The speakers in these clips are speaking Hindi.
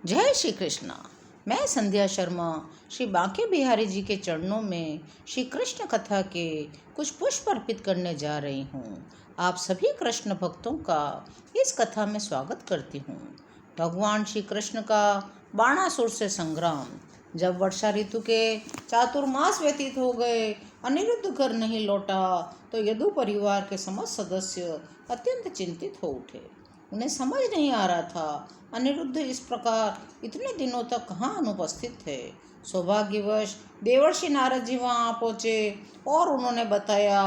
जय श्री कृष्णा। मैं संध्या शर्मा श्री बांके बिहारी जी के चरणों में श्री कृष्ण कथा के कुछ पुष्प अर्पित करने जा रही हूँ। आप सभी कृष्ण भक्तों का इस कथा में स्वागत करती हूँ। भगवान श्री कृष्ण का बाणासुर से संग्राम। जब वर्षा ऋतु के चातुर्मास व्यतीत हो गए, अनिरुद्ध घर नहीं लौटा, तो यदु परिवार के समस्त सदस्य अत्यंत चिंतित हो उठे। उन्हें समझ नहीं आ रहा था अनिरुद्ध इस प्रकार इतने दिनों तक कहाँ अनुपस्थित थे। सौभाग्यवश देवर्षि नारद जी वहाँ पहुँचे और उन्होंने बताया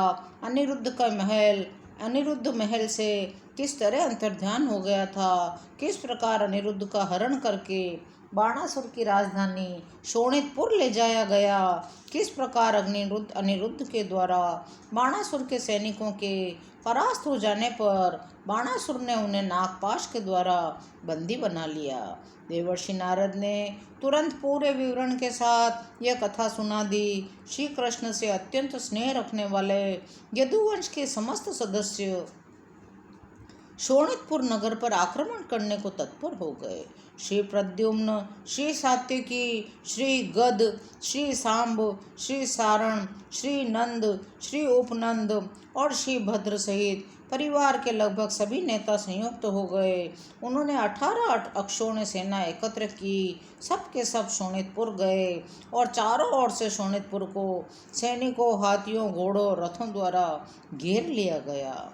अनिरुद्ध महल से किस तरह अंतर्ध्यान हो गया था, किस प्रकार अनिरुद्ध का हरण करके बाणासुर की राजधानी शोणितपुर ले जाया गया, किस प्रकार अनिरुद्ध के द्वारा बाणासुर के सैनिकों के परास्त हो जाने पर बाणासुर ने उन्हें नागपाश के द्वारा बंदी बना लिया। देवर्षि नारद ने तुरंत पूरे विवरण के साथ यह कथा सुना दी। श्री कृष्ण से अत्यंत स्नेह रखने वाले यदुवंश के समस्त सदस्य शोणितपुर नगर पर आक्रमण करने को तत्पर हो गए। श्री प्रद्युम्न, श्री सात्यकी, श्री गद, श्री सांब, श्री सारण, श्री नंद, श्री उपनंद और श्री भद्र सहित परिवार के लगभग सभी नेता संयुक्त हो गए। उन्होंने 18 अक्षौणी सेना एकत्र की। सब के सब शोणितपुर गए और चारों ओर से शोणितपुर को सैनिकों, हाथियों, घोड़ों, रथों द्वारा घेर लिया गया।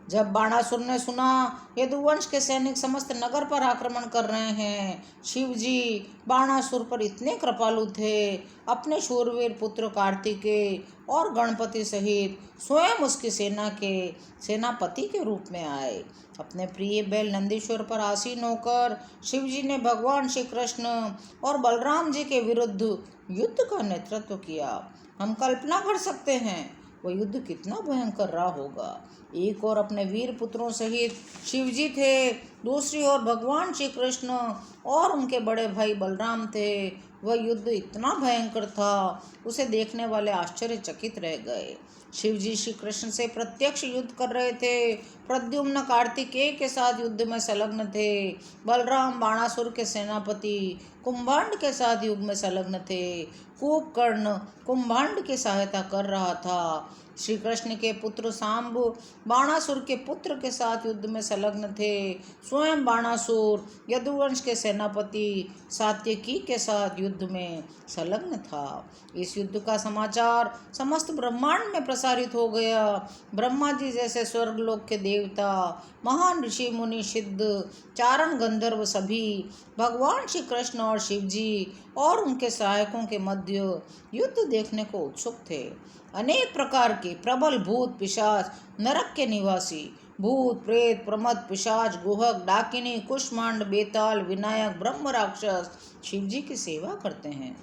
जब बाणासुर ने सुना यदुवंश के सैनिक समस्त नगर पर आक्रमण कर रहे हैं, शिवजी बाणासुर पर इतने कृपालु थे, अपने शूरवीर पुत्र कार्तिकेय और गणपति सहित स्वयं उसकी सेना के सेनापति के रूप में आए। अपने प्रिय बैल नंदीश्वर पर आसीन होकर शिवजी ने भगवान श्री कृष्ण और बलराम जी के विरुद्ध युद्ध का नेतृत्व किया। हम कल्पना कर सकते हैं वह युद्ध कितना भयंकर रहा होगा। एक और अपने वीर पुत्रों सहित शिवजी थे, दूसरी ओर भगवान श्री कृष्ण और उनके बड़े भाई बलराम थे। वह युद्ध इतना भयंकर था, उसे देखने वाले आश्चर्यचकित रह गए। शिवजी श्री कृष्ण से प्रत्यक्ष युद्ध कर रहे थे। प्रद्युम्न कार्तिकेय के साथ युद्ध में संलग्न थे। बलराम बाणासुर के सेनापति कुंभांड के साथ युद्ध में संलग्न थे। कुंभकर्ण कुंभांड की सहायता कर रहा था। श्री कृष्ण के पुत्र सांब बाणासुर के पुत्र के साथ युद्ध में संलग्न थे। स्वयं बाणासुर यदुवंश के सेनापति सात्यकी के साथ युद्ध में संलग्न था। इस युद्ध का समाचार समस्त ब्रह्मांड में प्रसारित हो गया। ब्रह्मा जी जैसे स्वर्गलोक के देवता, महान ऋषि मुनि, सिद्ध, चारण, गंधर्व सभी भगवान श्री कृष्ण और शिवजी और उनके सहायकों के मध्य युद्ध देखने को उत्सुक थे। अनेक प्रकार के प्रबल भूत पिशाच, नरक के निवासी भूत, प्रेत, प्रमद, पिशाच, गुहक, डाकिनी, कुष्मांड, बेताल, विनायक, ब्रह्म राक्षस शिवजी की सेवा करते हैं।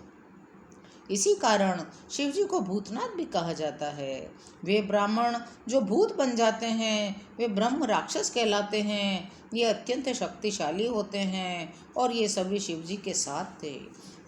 इसी कारण शिवजी को भूतनाथ भी कहा जाता है। वे ब्राह्मण जो भूत बन जाते हैं वे ब्रह्म राक्षस कहलाते हैं। ये अत्यंत शक्तिशाली होते हैं और ये सभी शिवजी के साथ थे।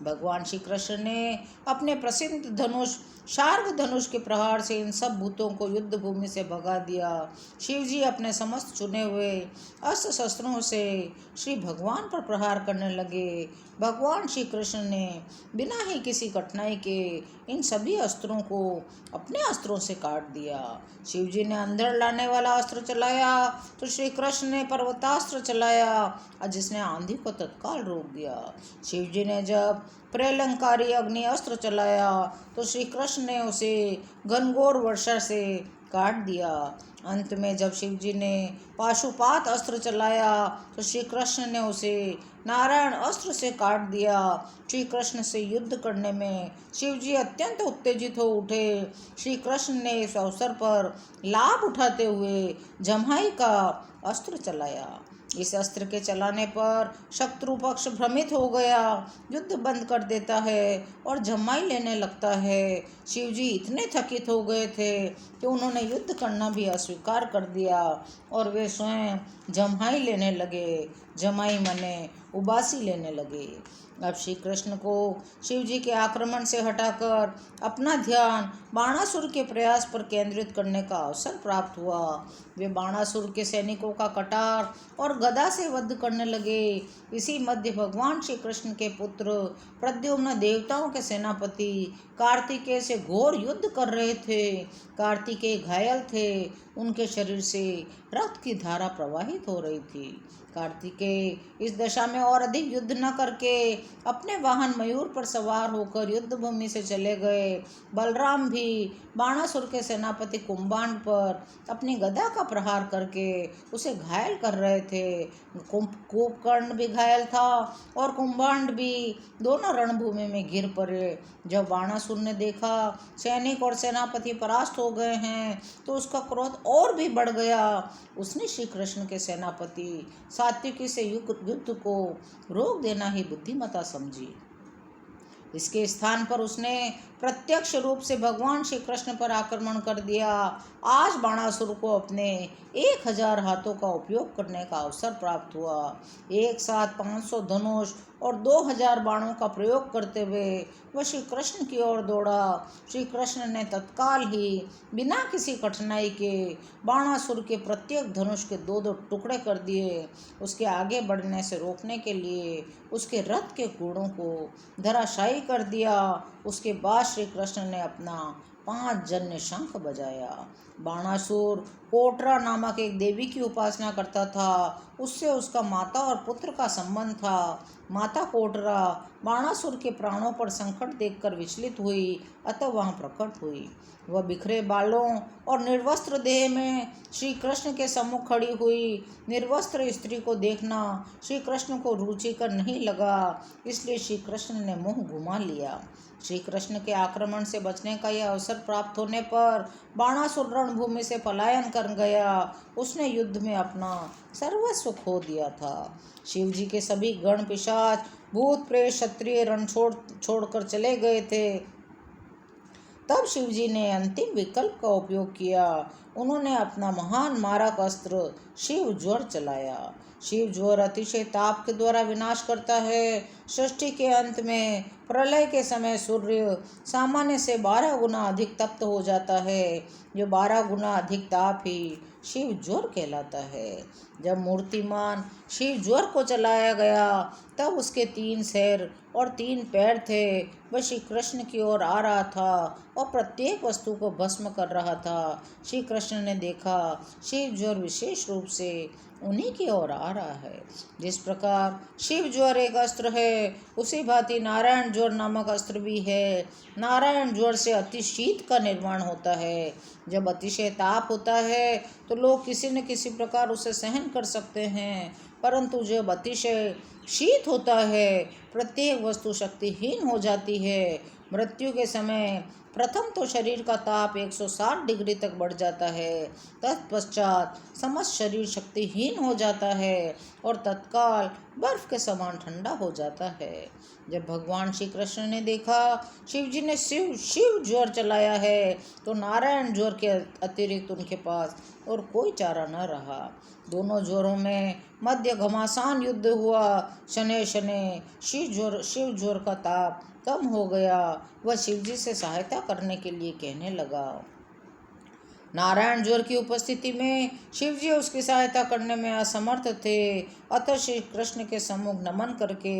भगवान श्री कृष्ण ने अपने प्रसिद्ध धनुष शार्ग धनुष के प्रहार से इन सब भूतों को युद्ध भूमि से भगा दिया। शिवजी अपने समस्त चुने हुए अस्त्र शस्त्रों से श्री भगवान पर प्रहार करने लगे। भगवान श्री कृष्ण ने बिना ही किसी कठिनाई के इन सभी अस्त्रों को अपने अस्त्रों से काट दिया। शिवजी ने अंधड़ लाने वाला अस्त्र चलाया तो श्री कृष्ण ने पर्वतास्त्र चलाया, जिसने आंधी को तत्काल रोक दिया। शिवजी ने जब प्रलंकारी अग्नि अस्त्र चलाया तो श्री कृष्ण ने उसे घनघोर वर्षा से काट दिया। अंत में जब शिवजी ने पाशुपात अस्त्र चलाया तो श्री कृष्ण ने उसे नारायण अस्त्र से काट दिया। श्री कृष्ण से युद्ध करने में शिवजी अत्यंत उत्तेजित हो उठे। श्री कृष्ण ने इस अवसर पर लाभ उठाते हुए जम्हाई का अस्त्र चलाया। इस अस्त्र के चलाने पर शत्रु पक्ष भ्रमित हो गया, युद्ध बंद कर देता है और जम्हाई लेने लगता है। शिवजी इतने थकित हो गए थे कि उन्होंने युद्ध करना भी अस्वीकार कर दिया और वे स्वयं जम्हाई लेने लगे। जमाई मने उबासी लेने लगे। अब श्री कृष्ण को शिव जी के आक्रमण से हटाकर अपना ध्यान बाणासुर के प्रयास पर केंद्रित करने का अवसर प्राप्त हुआ। वे बाणासुर के सैनिकों का कटार और गदा से वध करने लगे। इसी मध्य भगवान श्री कृष्ण के पुत्र प्रद्युम्न देवताओं के सेनापति कार्तिकेय से घोर युद्ध कर रहे थे। कार्तिकेय घायल थे, उनके शरीर से रक्त की धारा प्रवाहित हो रही थी। कार्तिकेय इस दशा में और अधिक युद्ध न करके अपने वाहन मयूर पर सवार होकर युद्ध भूमि से चले गए। बलराम भी बाणासुर के सेनापति कुंभांड पर अपनी गदा का प्रहार करके उसे घायल कर रहे थे। कुंभकर्ण भी घायल था और कुंभांड भी, दोनों रणभूमि में गिर पड़े। जब बाणासुर ने देखा सैनिक और सेनापति परास्त हो गए हैं तो उसका क्रोध और भी बढ़ गया। उसने श्री कृष्ण के सेनापति सात्विकी से युद्ध को रोक देना ही बुद्धिमता समझी। इसके स्थान पर उसने प्रत्यक्ष रूप से भगवान श्री कृष्ण पर आक्रमण कर दिया। आज बाणासुर को अपने 1000 हाथों का उपयोग करने का अवसर प्राप्त हुआ। एक साथ 500 धनुष और 2000 बाणों का प्रयोग करते हुए वह श्री कृष्ण की ओर दौड़ा। श्री कृष्ण ने तत्काल ही बिना किसी कठिनाई के बाणासुर के प्रत्येक धनुष के 2-2 टुकड़े कर दिए। उसके आगे बढ़ने से रोकने के लिए उसके रथ के घोड़ों को धराशायी कर दिया। उसके बाद श्री कृष्ण ने अपना 5 जन्य शंख बजाया। बाणासुर कोटरा नामक एक देवी की उपासना करता था। उससे उसका माता और पुत्र का संबंध था। माता कोटरा बाणासुर के प्राणों पर संकट देखकर विचलित हुई, अतः वहाँ प्रकट हुई। वह बिखरे बालों और निर्वस्त्र देह में श्री कृष्ण के सम्मुख खड़ी हुई। निर्वस्त्र स्त्री को देखना श्री कृष्ण को रुचिकर नहीं लगा, इसलिए श्री कृष्ण ने मुंह घुमा लिया। श्री कृष्ण के आक्रमण से बचने का यह अवसर प्राप्त होने पर बाणासुर रणभूमि से पलायन कर गया। उसने युद्ध में अपना सर्वस्व खो दिया था। शिव जी के सभी गण पिशाच भूत प्रेत क्षत्रिय रण छोड़कर चले गए थे। तब शिव जी ने अंतिम विकल्प का उपयोग किया। उन्होंने अपना महान मारक अस्त्र शिव ज्वर चलाया। शिव ज्वर अतिशय ताप के द्वारा विनाश करता है। सृष्टि के अंत में प्रलय के समय सूर्य सामान्य से 12 गुना अधिक तप्त हो जाता है। जो 12 गुना अधिक ताप ही शिव ज्वर कहलाता है। जब मूर्तिमान शिव ज्वर को चलाया गया तब उसके 3 सिर और 3 पैर थे। वह श्री कृष्ण की ओर आ रहा था और प्रत्येक वस्तु को भस्म कर रहा था। श्री कृष्ण ने देखा शिव ज्वर विशेष रूप से उन्हीं की ओर आ रहा है। जिस प्रकार शिव ज्वर एक अस्त्र है, उसी भांति नारायण ज्वर नामक अस्त्र भी है। नारायण ज्वर से अति शीत का निर्माण होता है। जब अतिशय ताप होता है तो लोग किसी न किसी प्रकार उसे सहन कर सकते हैं, परंतु जब अतिशय शीत होता है प्रत्येक वस्तु शक्तिहीन हो जाती है। मृत्यु के समय प्रथम तो शरीर का ताप 160 डिग्री तक बढ़ जाता है, तत्पश्चात समस्त शरीर शक्तिहीन हो जाता है और तत्काल बर्फ के समान ठंडा हो जाता है। जब भगवान श्री कृष्ण ने देखा शिव जी ने शिव ज्वर चलाया है तो नारायण ज्वर के अतिरिक्त उनके पास और कोई चारा न रहा। दोनों ज्वरों में मध्य घमासान युद्ध हुआ। शनै शनै शिव ज्वर का ताप कम हो गया। वह शिव जी से सहायता करने के लिए कहने लगा। नारायण ज्वर की उपस्थिति में शिव जी उसकी सहायता करने में असमर्थ थे, अतः श्री कृष्ण के सम्मुख नमन करके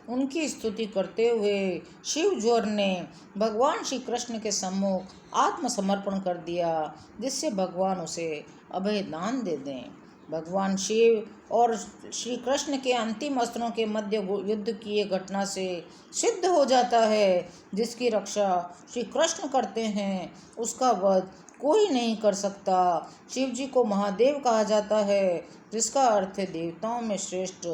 उनकी स्तुति करते हुए शिव ज्वर ने भगवान श्री कृष्ण के सम्मुख आत्मसमर्पण कर दिया, जिससे भगवान उसे अभय दान दे दें। भगवान शिव और श्री कृष्ण के अंतिम अस्त्रों के मध्य युद्ध की ये घटना से सिद्ध हो जाता है, जिसकी रक्षा श्री कृष्ण करते हैं उसका वध कोई नहीं कर सकता। शिव जी को महादेव कहा जाता है, जिसका अर्थ है देवताओं में श्रेष्ठ।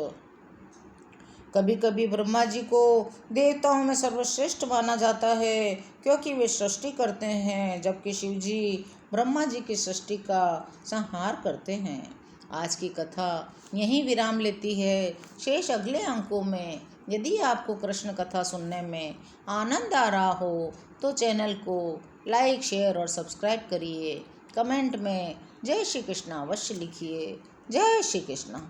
कभी कभी ब्रह्मा जी को देवताओं में सर्वश्रेष्ठ माना जाता है, क्योंकि वे सृष्टि करते हैं, जबकि शिव जी ब्रह्मा जी की सृष्टि का संहार करते हैं। आज की कथा यहीं विराम लेती है। शेष अगले अंकों में। यदि आपको कृष्ण कथा सुनने में आनंद आ रहा हो तो चैनल को लाइक, शेयर और सब्सक्राइब करिए। कमेंट में जय श्री कृष्ण अवश्य लिखिए। जय श्री कृष्ण।